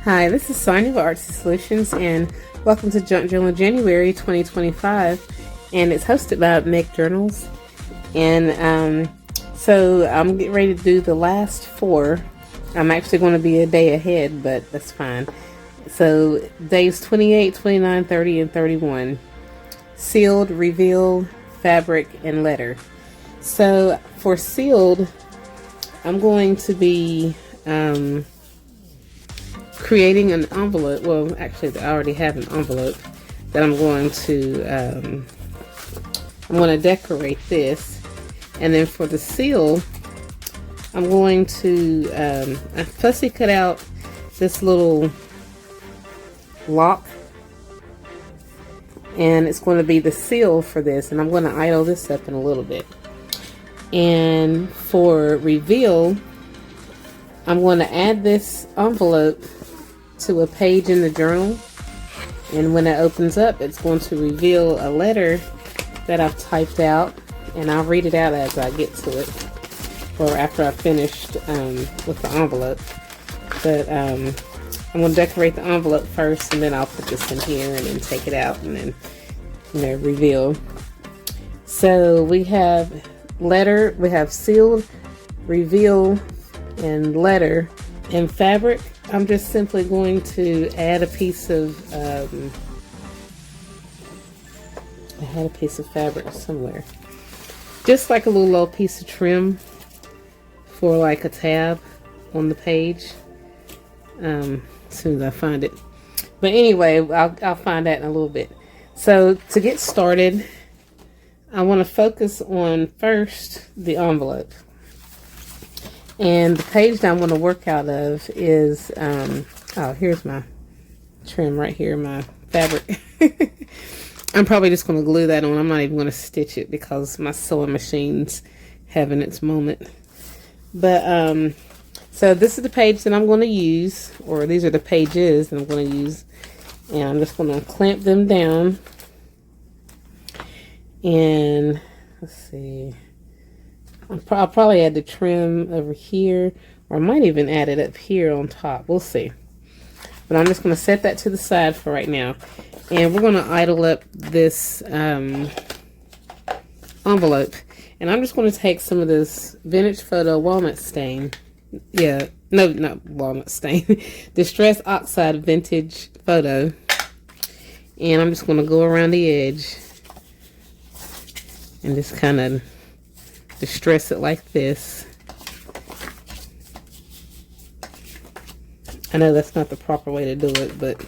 Hi, this is Sonia with Artsy Solutions, and welcome to Junk Journal January 2025, and it's hosted by Meg Journals. And so I'm getting ready to do the last 4. I'm actually going to be a day ahead, but that's fine. So days 28, 29, 30, and 31. Sealed, reveal, fabric, and letter. So for sealed, I'm going to be creating an envelope. Well, actually, I already have an envelope that I'm going to decorate this. And then for the seal, I'm going to I fussy cut out this little lock, and it's going to be the seal for this, and I'm going to idle this up in a little bit. And for reveal, I'm going to add this envelope to a page in the journal, and when it opens up, it's going to reveal a letter that I've typed out, and I'll read it out as I get to it, or after I've finished with the envelope. But I'm going to decorate the envelope first, and then I'll put this in here and then take it out and then reveal. So we have letter, we have sealed, reveal, and letter. And fabric, I'm just simply going to add a piece of I had a piece of fabric somewhere, just like a little old piece of trim for like a tab on the page, as soon as I find it. But anyway, I'll find that in a little bit. So to get started, I want to focus on first the envelope. And the page that I'm going to work out of is, oh, here's my trim right here, my fabric. I'm probably just going to glue that on. I'm not even going to stitch it because my sewing machine's having its moment. But, so this is the page that I'm going to use, or these are the pages that I'm going to use. And I'm just going to clamp them down. And, let's see. I'll probably add the trim over here, or I might even add it up here on top. We'll see. But I'm just going to set that to the side for right now. And we're going to idle up this envelope. And I'm just going to take some of this vintage photo walnut stain. Yeah, no, not walnut stain. Distress Oxide vintage photo. And I'm just going to go around the edge and just kind of distress it like this. I know that's not the proper way to do it, but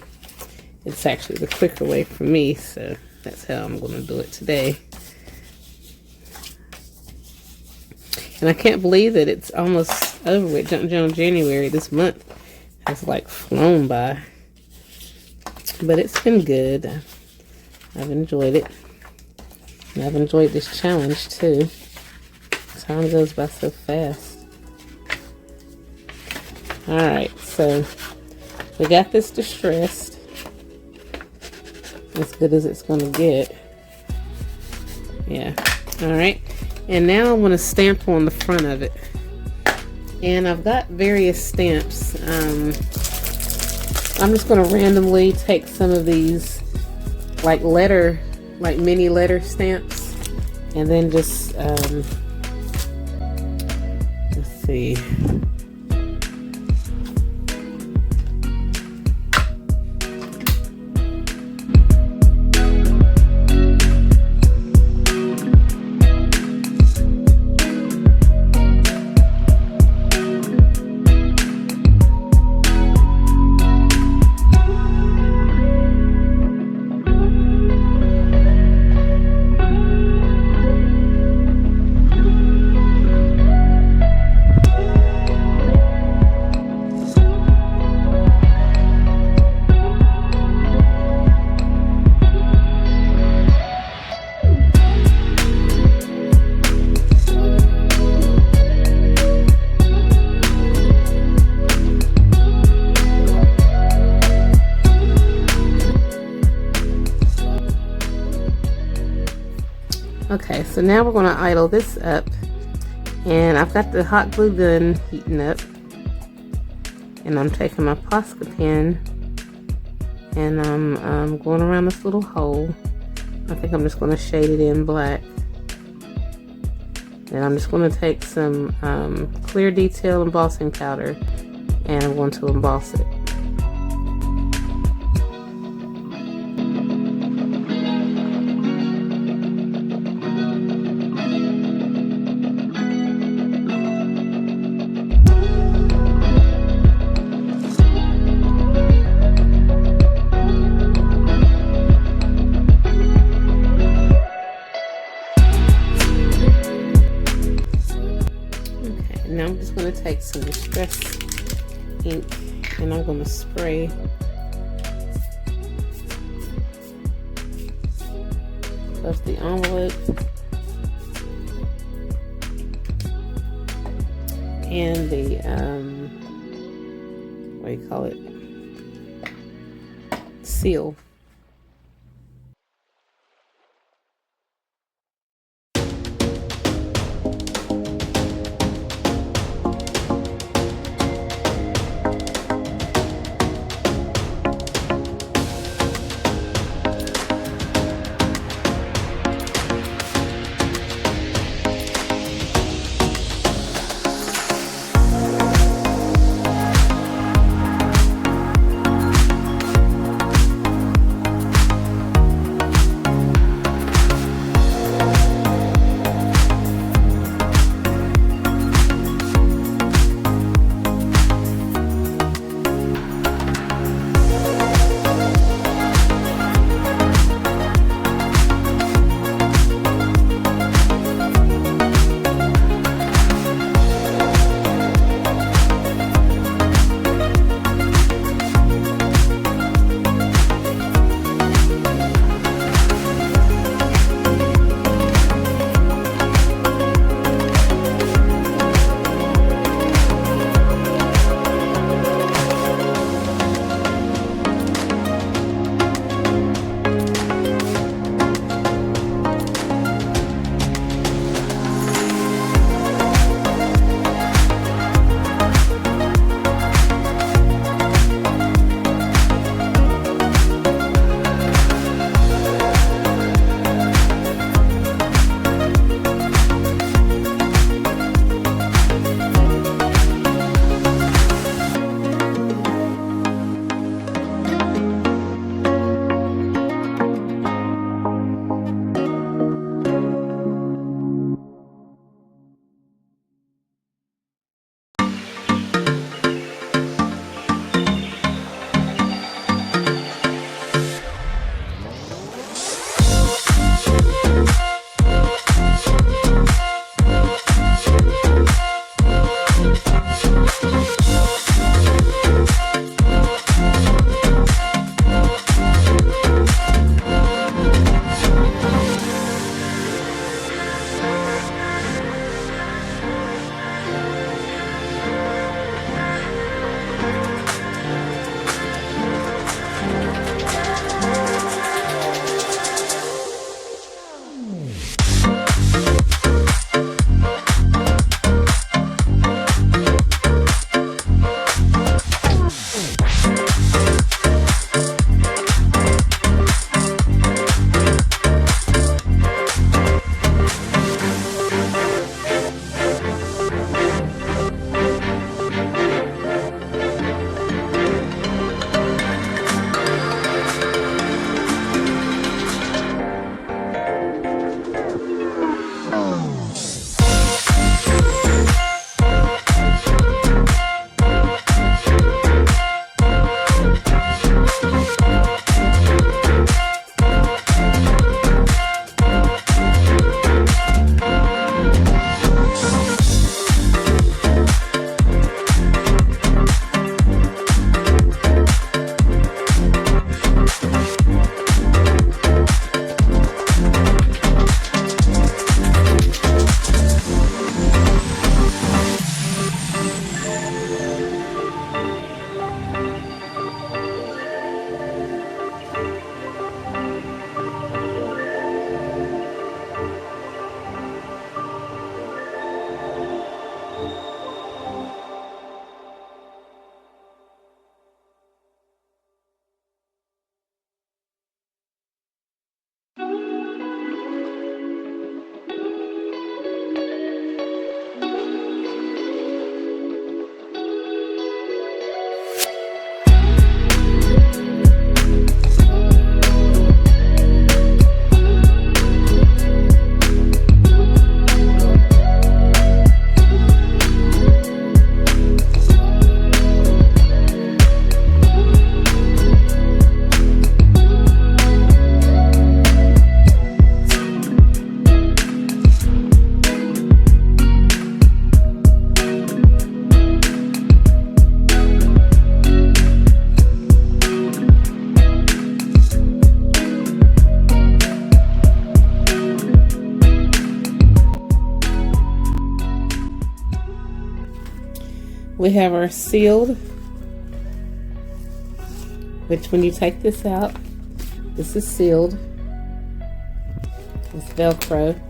it's actually the quicker way for me, so that's how I'm going to do it today. And I can't believe that it's almost over with. Junk Journal January. This month has like flown by, but it's been good. I've enjoyed it, and I've enjoyed this challenge too. Time goes by so fast. Alright, so we got this distressed as good as it's going to get. Yeah. Alright, and now I'm going to stamp on the front of it. And I've got various stamps. I'm just going to randomly take some of these like mini letter stamps, and then just see. Okay, so now we're going to idle this up, and I've got the hot glue gun heating up, And I'm taking my Posca pen and I'm going around this little hole. I think I'm just going to shade it in black. Then I'm just going to take some clear detail embossing powder and I'm going to emboss it. Now I'm just going to take some Distress ink and I'm going to spray across the envelope and the what do you call it, seal. We have our sealed, which when you take this out, this is sealed. It's Velcro.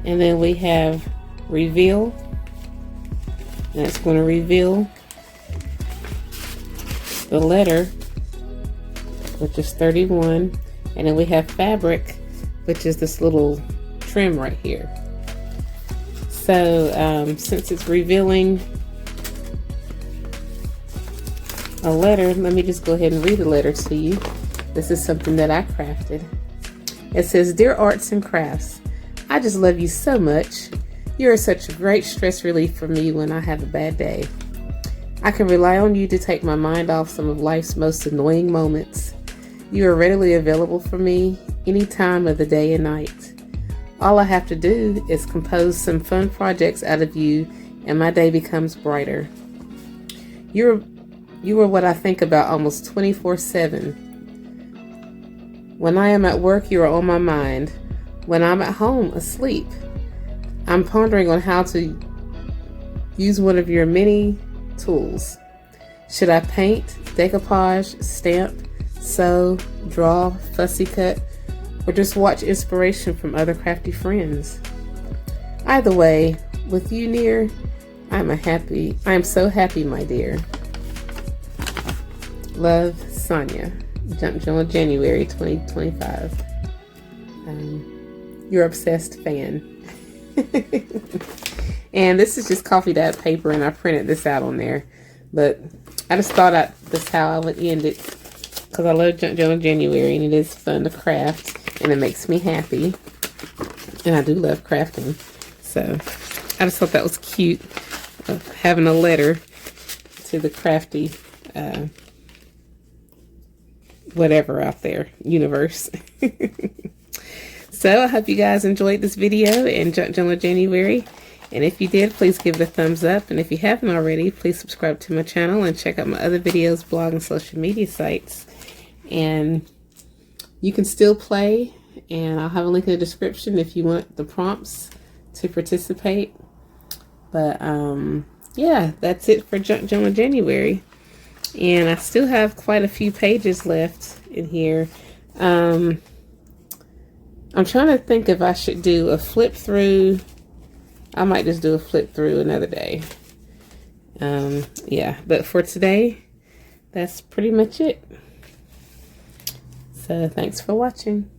And then we have reveal, and it's going to reveal the letter, which is 31. And then we have fabric, which is this little trim right here. So since it's revealing a letter, let me just go ahead and read the letter to you. This is something that I crafted. It says, "Dear Arts and Crafts, I just love you so much. You are such a great stress relief for me when I have a bad day. I can rely on you to take my mind off some of life's most annoying moments. You are readily available for me any time of the day and night. All I have to do is compose some fun projects out of you and my day becomes brighter. You are what I think about almost 24/7. When I am at work, you are on my mind. When I'm at home, asleep, I'm pondering on how to use one of your many tools. Should I paint, decoupage, stamp, sew, draw, fussy cut, or just watch inspiration from other crafty friends? Either way, with you near, I am so happy, my dear. Love, Sonia. Junk Journal, January 2025. Your obsessed fan." And this is just coffee dye paper, and I printed this out on there. But I just thought that's how I would end it, because I love Junk Journal January, and it is fun to craft, and it makes me happy. And I do love crafting. So I just thought that was cute, of having a letter to the crafty whatever out there, universe. So I hope you guys enjoyed this video and Junk Journal January. And if you did, please give it a thumbs up. And if you haven't already, please subscribe to my channel and check out my other videos, blog, and social media sites. And you can still play, and I'll have a link in the description if you want the prompts to participate. But yeah, that's it for Junk Journal January. And I still have quite a few pages left in here. I'm trying to think if I should do a flip through. I might just do a flip through another day. Yeah, but for today, that's pretty much it. So thanks for watching.